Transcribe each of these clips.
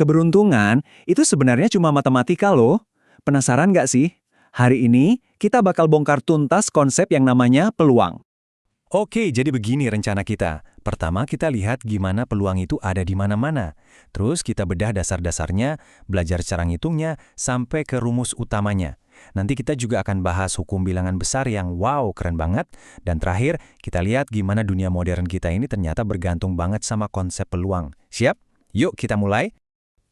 Keberuntungan itu sebenarnya cuma matematika loh. Penasaran nggak sih? Hari ini kita bakal bongkar tuntas konsep yang namanya peluang. Oke, jadi begini rencana kita. Pertama, kita lihat gimana peluang itu ada di mana-mana. Terus kita bedah dasar-dasarnya, belajar cara ngitungnya, sampai ke rumus utamanya. Nanti kita juga akan bahas hukum bilangan besar yang wow, keren banget. Dan terakhir, kita lihat gimana dunia modern kita ini ternyata bergantung banget sama konsep peluang. Siap? Yuk kita mulai.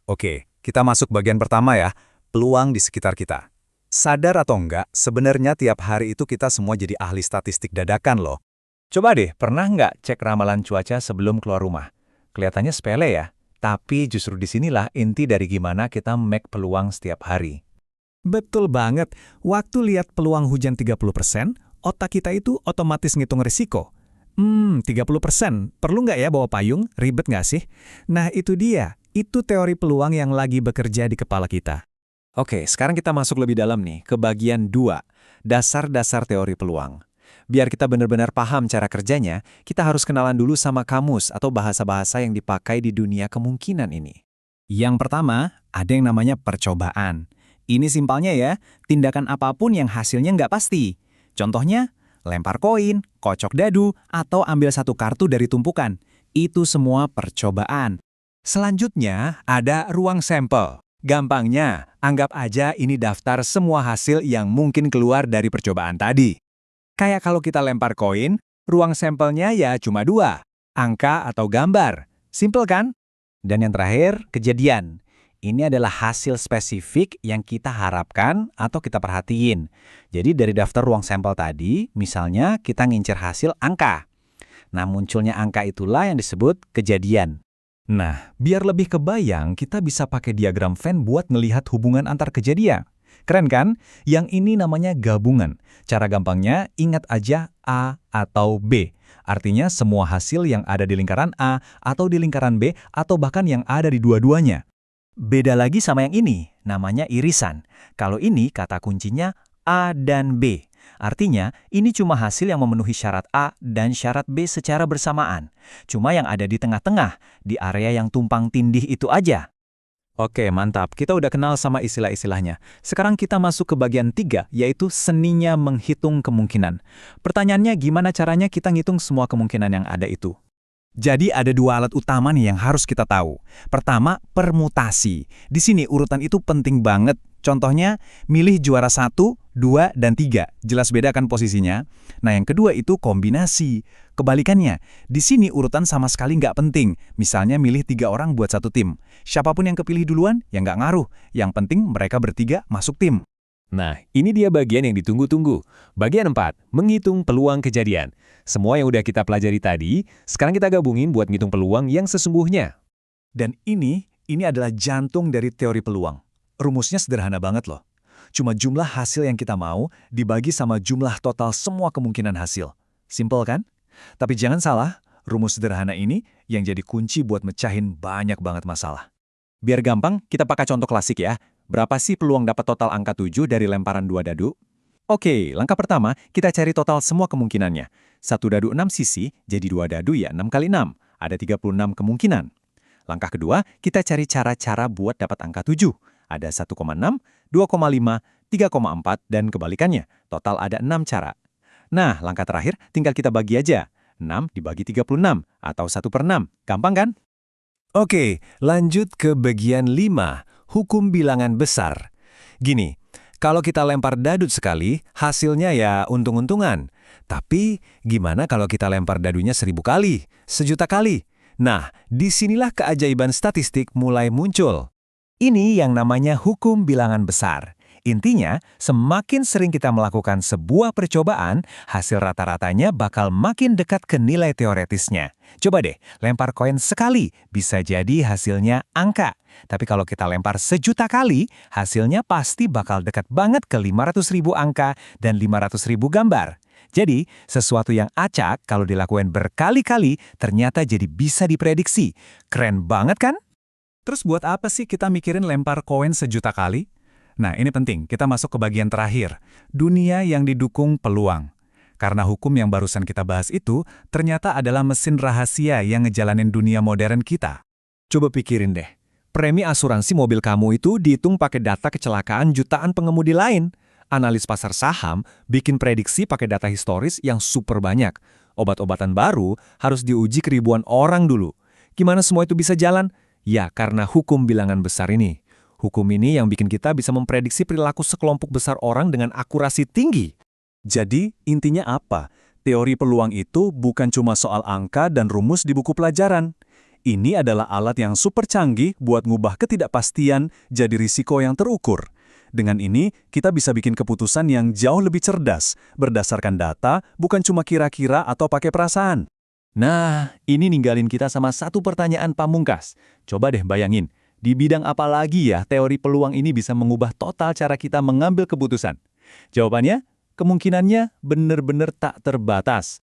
Oke, kita masuk bagian pertama ya, peluang di sekitar kita. Sadar atau enggak, sebenarnya tiap hari itu kita semua jadi ahli statistik dadakan loh. Coba deh, pernah nggak cek ramalan cuaca sebelum keluar rumah? Kelihatannya sepele ya, tapi justru disinilah inti dari gimana kita make peluang setiap hari. Betul banget. Waktu lihat peluang hujan 30%, otak kita itu otomatis ngitung risiko. 30%. Perlu nggak ya bawa payung? Ribet nggak sih? Nah itu dia. Itu teori peluang yang lagi bekerja di kepala kita. Oke, sekarang kita masuk lebih dalam nih, ke bagian 2, dasar-dasar teori peluang. Biar kita benar-benar paham cara kerjanya, kita harus kenalan dulu sama kamus atau bahasa-bahasa yang dipakai di dunia kemungkinan ini. Yang pertama, ada yang namanya percobaan. Ini simpelnya ya, tindakan apapun yang hasilnya nggak pasti. Contohnya, lempar koin, kocok dadu, atau ambil satu kartu dari tumpukan. Itu semua percobaan. Selanjutnya, ada ruang sampel. Gampangnya, anggap aja ini daftar semua hasil yang mungkin keluar dari percobaan tadi. Kayak kalau kita lempar koin, ruang sampelnya ya cuma 2, angka atau gambar. Simple kan? Dan yang terakhir, kejadian. Ini adalah hasil spesifik yang kita harapkan atau kita perhatiin. Jadi dari daftar ruang sampel tadi, misalnya kita ngincer hasil angka. Nah, munculnya angka itulah yang disebut kejadian. Nah, biar lebih kebayang, kita bisa pakai diagram Venn buat ngelihat hubungan antar kejadian. Keren kan? Yang ini namanya gabungan. Cara gampangnya, ingat aja A atau B. Artinya semua hasil yang ada di lingkaran A atau di lingkaran B atau bahkan yang ada di dua-duanya. Beda lagi sama yang ini, namanya irisan. Kalau ini kata kuncinya A dan B. Artinya, ini cuma hasil yang memenuhi syarat A dan syarat B secara bersamaan. Cuma yang ada di tengah-tengah, di area yang tumpang tindih itu aja. Oke, mantap. Kita udah kenal sama istilah-istilahnya. Sekarang kita masuk ke bagian 3, yaitu seninya menghitung kemungkinan. Pertanyaannya, gimana caranya kita ngitung semua kemungkinan yang ada itu? Jadi ada 2 alat utama nih yang harus kita tahu. Pertama, permutasi. Di sini urutan itu penting banget. Contohnya, milih juara 1, 2, dan 3. Jelas beda kan posisinya? Nah, yang kedua itu kombinasi. Kebalikannya, di sini urutan sama sekali nggak penting. Misalnya milih 3 orang buat satu tim. Siapapun yang kepilih duluan, ya nggak ngaruh. Yang penting mereka bertiga masuk tim. Nah, ini dia bagian yang ditunggu-tunggu. Bagian 4, menghitung peluang kejadian. Semua yang udah kita pelajari tadi, sekarang kita gabungin buat ngitung peluang yang sesungguhnya. Dan ini adalah jantung dari teori peluang. Rumusnya sederhana banget loh. Cuma jumlah hasil yang kita mau dibagi sama jumlah total semua kemungkinan hasil. Simple kan? Tapi jangan salah, rumus sederhana ini yang jadi kunci buat mecahin banyak banget masalah. Biar gampang, kita pakai contoh klasik ya. Berapa sih peluang dapat total angka 7 dari lemparan 2 dadu? Oke, langkah pertama, kita cari total semua kemungkinannya. 1 dadu 6 sisi, jadi 2 dadu ya 6 kali 6. Ada 36 kemungkinan. Langkah kedua, kita cari cara-cara buat dapat angka 7. Ada 1,6, 2,5, 3,4, dan kebalikannya. Total ada 6 cara. Nah, langkah terakhir tinggal kita bagi aja. 6 dibagi 36, atau 1/6. Gampang kan? Oke, lanjut ke bagian 5, hukum bilangan besar. Gini, kalau kita lempar dadut sekali, hasilnya ya untung-untungan. Tapi, gimana kalau kita lempar dadunya 1000 kali, 1.000.000 kali? Nah, disinilah keajaiban statistik mulai muncul. Ini yang namanya hukum bilangan besar. Intinya, semakin sering kita melakukan sebuah percobaan, hasil rata-ratanya bakal makin dekat ke nilai teoretisnya. Coba deh, lempar koin sekali, bisa jadi hasilnya angka. Tapi kalau kita lempar 1.000.000 kali, hasilnya pasti bakal dekat banget ke 500.000 angka dan 500.000 gambar. Jadi, sesuatu yang acak kalau dilakukan berkali-kali, ternyata jadi bisa diprediksi. Keren banget kan? Terus buat apa sih kita mikirin lempar koin 1.000.000 kali? Nah, ini penting. Kita masuk ke bagian terakhir. Dunia yang didukung peluang. Karena hukum yang barusan kita bahas itu ternyata adalah mesin rahasia yang ngejalanin dunia modern kita. Coba pikirin deh. Premi asuransi mobil kamu itu dihitung pakai data kecelakaan jutaan pengemudi lain. Analis pasar saham bikin prediksi pakai data historis yang super banyak. Obat-obatan baru harus diuji ke ribuan orang dulu. Gimana semua itu bisa jalan? Ya, karena hukum bilangan besar ini. Hukum ini yang bikin kita bisa memprediksi perilaku sekelompok besar orang dengan akurasi tinggi. Jadi, intinya apa? Teori peluang itu bukan cuma soal angka dan rumus di buku pelajaran. Ini adalah alat yang super canggih buat ngubah ketidakpastian jadi risiko yang terukur. Dengan ini, kita bisa bikin keputusan yang jauh lebih cerdas, berdasarkan data, bukan cuma kira-kira atau pakai perasaan. Nah, ini ninggalin kita sama satu pertanyaan pamungkas. Coba deh bayangin, di bidang apa lagi ya teori peluang ini bisa mengubah total cara kita mengambil keputusan? Jawabannya, kemungkinannya benar-benar tak terbatas.